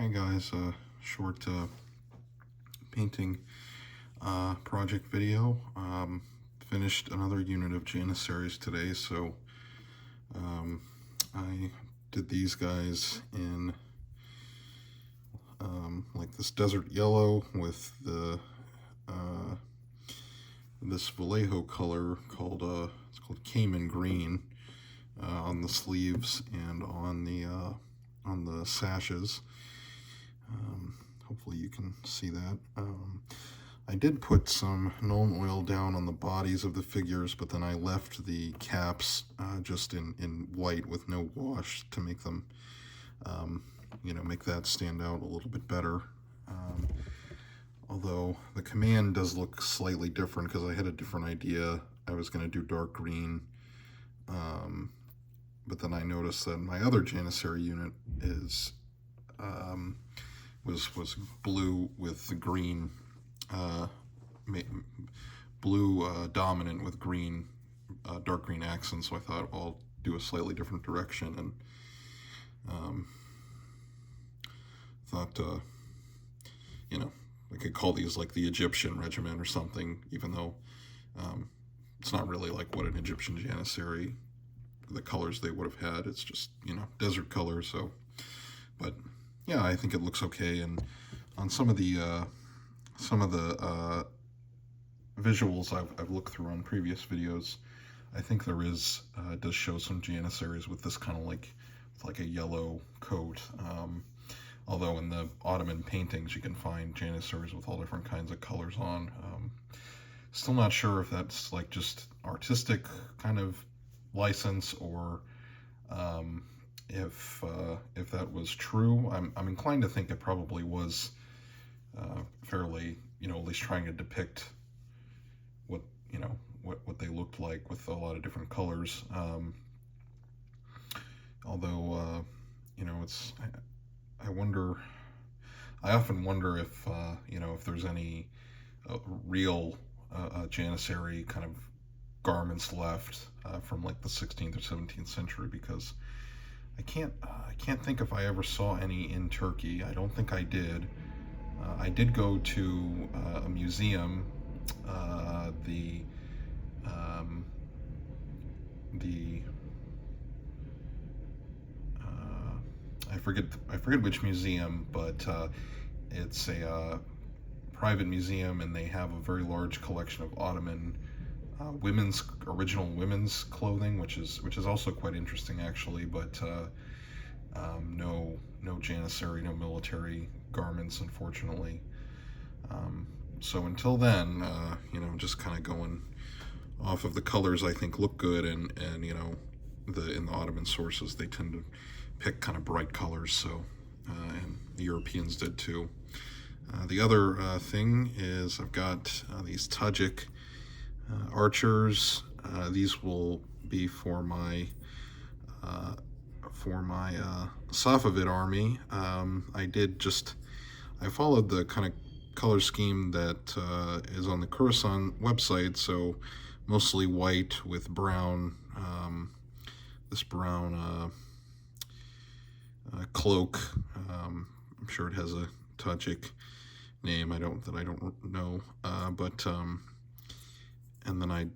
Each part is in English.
Hi guys, short painting project video. Finished another unit of Janissaries today, so I did these guys in like this desert yellow with the this Vallejo color called it's called Cayman green on the sleeves and on the sashes. Hopefully you can see that. I did put some Nuln Oil down on the bodies of the figures, but then I left the caps just in white with no wash to make them, make that stand out a little bit better. Although the command does look slightly different because I had a different idea. I was going to do dark green, but then I noticed that my other Janissary unit is was blue with the green, blue dominant with green, dark green accents. So I thought I'll do a slightly different direction, and thought I could call these like the Egyptian regiment or something, even though it's not really like what an Egyptian Janissary, the colors they would have had. It's just desert colors. So, but yeah, I think it looks okay. And on some of the visuals I've looked through on previous videos, I think there is does show some Janissaries with this kind of like a yellow coat. Although in the Ottoman paintings you can find Janissaries with all different kinds of colors on. Still not sure if that's like just artistic kind of license or if that was true. I'm inclined to think it probably was fairly, at least trying to depict what they looked like with a lot of different colors. Although it's I often wonder if if there's any real Janissary kind of garments left from like the 16th or 17th century, because I can't think if I ever saw any in Turkey. I don't think I did. I did go to a museum, I forget which museum, but it's a private museum, and they have a very large collection of Ottoman original women's clothing, which is also quite interesting actually. But no Janissary, no military garments, unfortunately. So until then, just kind of going off of the colors I think look good, and in the Ottoman sources they tend to pick kind of bright colors, so and the Europeans did too. The other thing is I've got these Tajik archers. These will be for my Safavid army. I followed the kind of color scheme that is on the Khorasan website, so mostly white with brown, this brown cloak. I'm sure it has a Tajik name I don't know, but and then I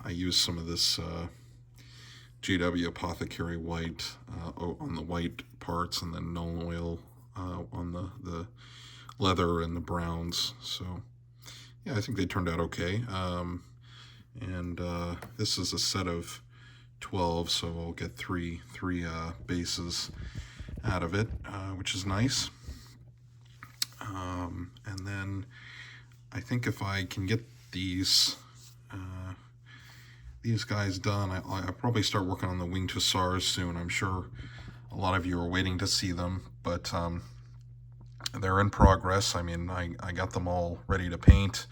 used some of this GW Apothecary white on the white parts, and then Nuln Oil on the leather and the browns. So yeah, I think they turned out okay. And this is a set of 12, so I'll get three bases out of it, which is nice. And then I think if I can get these guys done, I'll probably start working on the Winged Hussars soon. I'm sure a lot of you are waiting to see them, but they're in progress. I mean, I got them all ready to paint.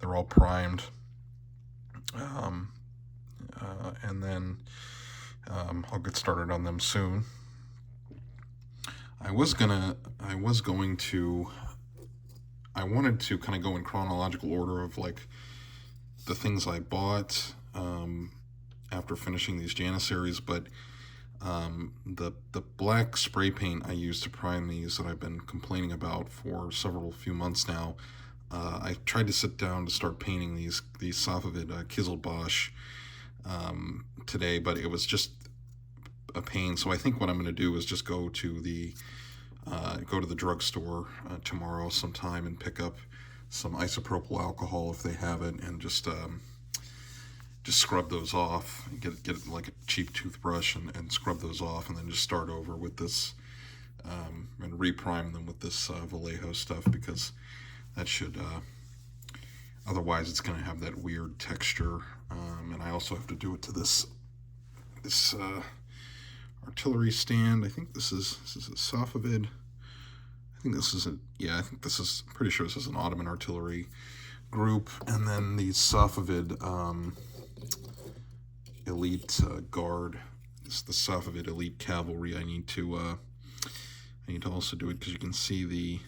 They're all primed. And then I'll get started on them soon. I wanted to kind of go in chronological order of like the things I bought after finishing these Janissaries, but The black spray paint I use to prime these that I've been complaining about for few months now. I tried to sit down to start painting these Safavid Kizilbash today, but it was just a pain. So I think what I'm going to do is just go to the drugstore tomorrow sometime and pick up some isopropyl alcohol if they have it, and just scrub those off. Get like a cheap toothbrush and scrub those off, and then just start over with this and reprime them with this Vallejo stuff, because that should otherwise it's going to have that weird texture. And I also have to do it to this artillery stand. I think this is a Safavid. I think this is pretty sure this is an Ottoman artillery group. And then the Safavid elite guard. This is the Safavid elite cavalry. I need to also do it, because you can see the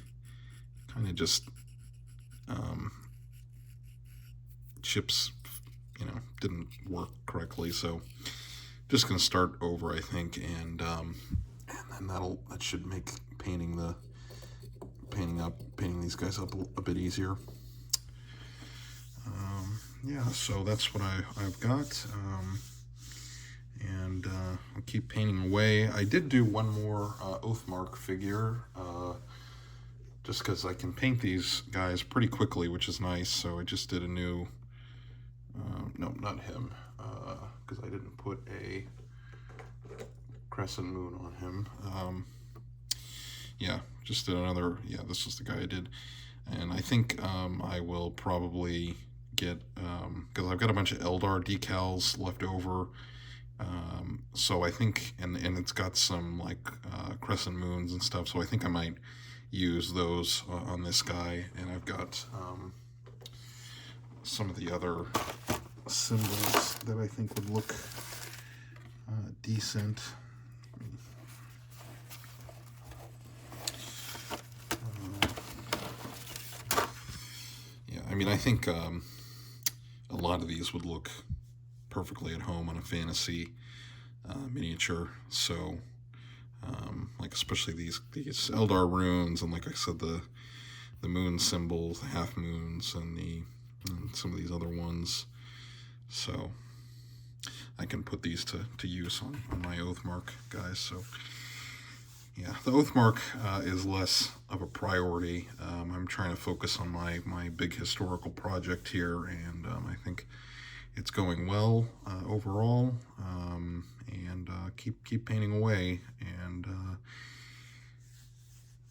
kind of just chips, didn't work correctly. So just gonna start over, I think, and then that should make painting these guys up a bit easier. Yeah, so that's what I've got, and I'll keep painting away. I did do one more Oathmark figure, just because I can paint these guys pretty quickly, which is nice. So I just did a new, no, not him, because I didn't put a crescent moon on him. Yeah, just did another, this was the guy I did. And I think I will probably get, because I've got a bunch of Eldar decals left over. So I think, and it's got some like crescent moons and stuff, so I think I might use those on this guy. And I've got some of the other symbols that I think would look decent. I mean, I think a lot of these would look perfectly at home on a fantasy miniature. So, like especially these Eldar runes, and like I said, the moon symbols, the half moons, and some of these other ones. So I can put these to use on my Oathmark guys. So yeah, the Oathmark is less of a priority. I'm trying to focus on my big historical project here, and I think it's going well overall. And keep painting away. And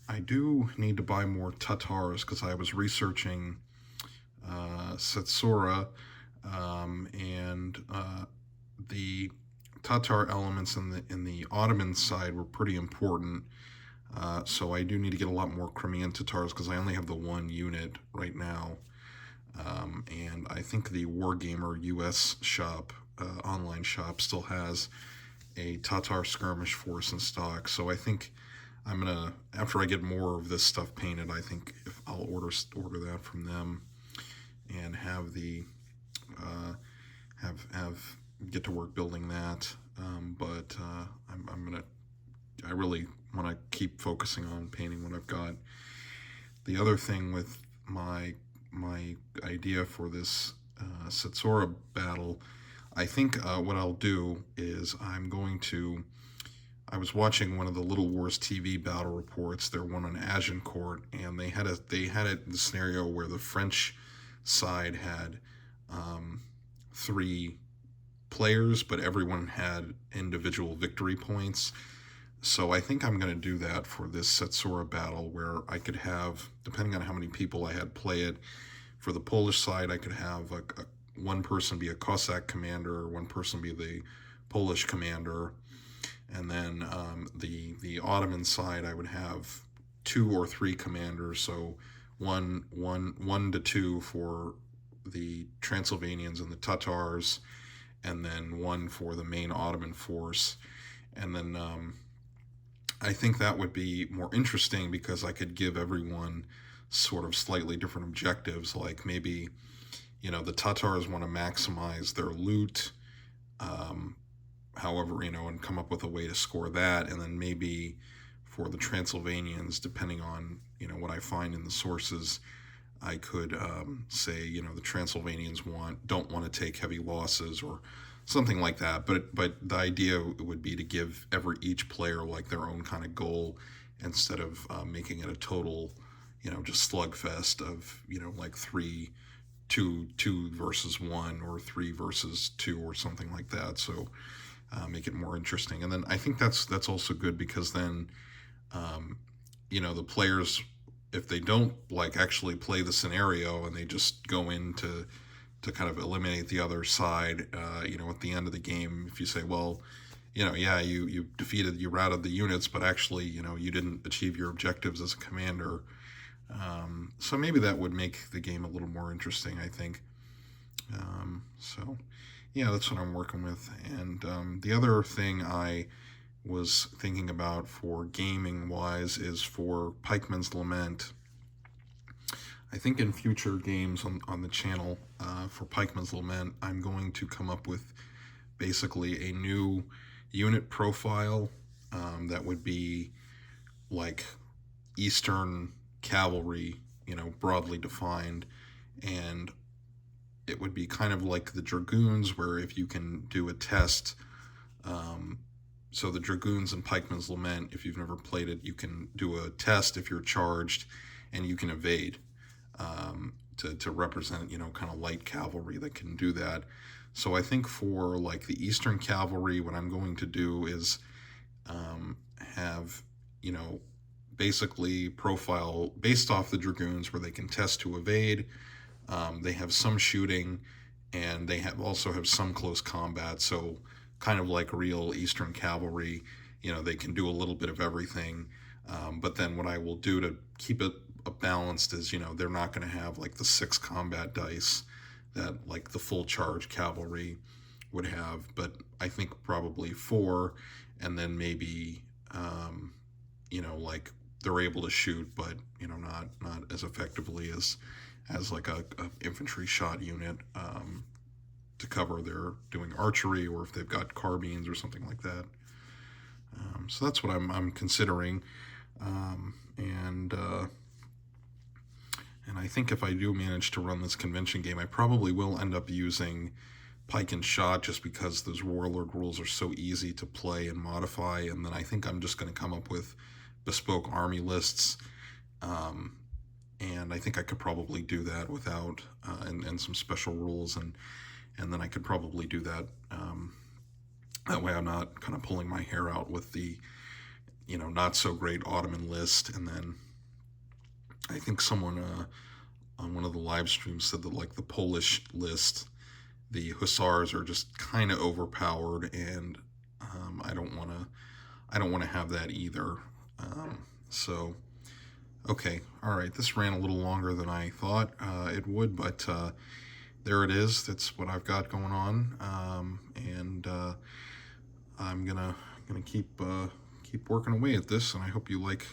I do need to buy more Tatars, because I was researching Setsura, and the Tatar elements in the Ottoman side were pretty important. So I do need to get a lot more Crimean Tatars, because I only have the one unit right now. And I think the Wargamer US shop, online shop, still has a Tatar skirmish force in stock. So I think I'm gonna, after I get more of this stuff painted, I think if I'll order that from them, and have the get to work building that. But I really want to keep focusing on painting what I've got. The other thing with my idea for this Setsura battle, I think what I'll do is I was watching one of the Little Wars TV battle reports, their one on Agincourt, and they had the scenario where the French side had 3 players, but everyone had individual victory points. So I think I'm going to do that for this Setsura battle, where I could have, depending on how many people I had play it, for the Polish side I could have one person be a Cossack commander, one person be the Polish commander, and then the Ottoman side I would have 2 or 3 commanders, so one to 2 for the Transylvanians and the Tatars, and then 1 for the main Ottoman force. And then I think that would be more interesting, because I could give everyone sort of slightly different objectives. Like maybe, the Tatars want to maximize their loot however, and come up with a way to score that, and then maybe for the Transylvanians, depending on what I find in the sources, I could say the Transylvanians don't want to take heavy losses or something like that. But the idea would be to give each player like their own kind of goal, instead of making it a total just slugfest of like 2 versus 1 or 3 versus 2 or something like that. So make it more interesting. And then I think that's also good, because then the players, if they don't like actually play the scenario and they just go in to kind of eliminate the other side, at the end of the game, if you say, well, yeah, you routed the units, but actually, you didn't achieve your objectives as a commander. So maybe that would make the game a little more interesting, I think. So yeah, that's what I'm working with. And the other thing I was thinking about for gaming wise is for Pikeman's Lament. I think in future games on the channel for Pikeman's Lament, I'm going to come up with basically a new unit profile that would be like Eastern cavalry, broadly defined, and it would be kind of like the Dragoons, where if you can do a test, so the Dragoons and Pikeman's Lament, if you've never played it, you can do a test if you're charged, and you can evade to represent, kind of light cavalry that can do that. So I think for like the Eastern cavalry, what I'm going to do is have, basically profile based off the Dragoons, where they can test to evade. They have some shooting, and they also have some close combat. So kind of like real Eastern cavalry, they can do a little bit of everything. But then what I will do to keep it balanced is, they're not going to have like the 6 combat dice that like the full charge cavalry would have, but I think probably 4, and then maybe like they're able to shoot, but not as effectively as like a infantry shot unit to cover their doing archery, or if they've got carbines or something like that. So that's what I'm considering, and I think if I do manage to run this convention game, I probably will end up using pike and shot, just because those warlord rules are so easy to play and modify. And then I think I'm just going to come up with bespoke army lists, and I think I could probably do that without and some special rules, and then I could probably do that that way I'm not kind of pulling my hair out with the not so great Ottoman list. And then I think someone on one of the live streams said that like the Polish list, the hussars are just kind of overpowered, and I don't want to have that either. So okay, all right, this ran a little longer than I thought it would, but there it is. That's what I've got going on, and I'm gonna keep working away at this, and I hope you like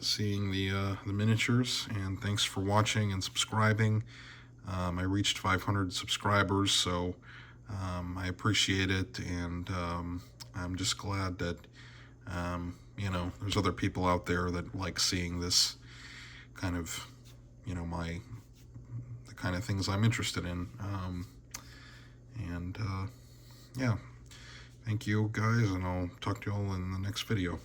seeing the miniatures. And thanks for watching and subscribing. I reached 500 subscribers, so I appreciate it, and I'm just glad that there's other people out there that like seeing this kind of the kind of things I'm interested in, and yeah, thank you guys, and I'll talk to you all in the next video.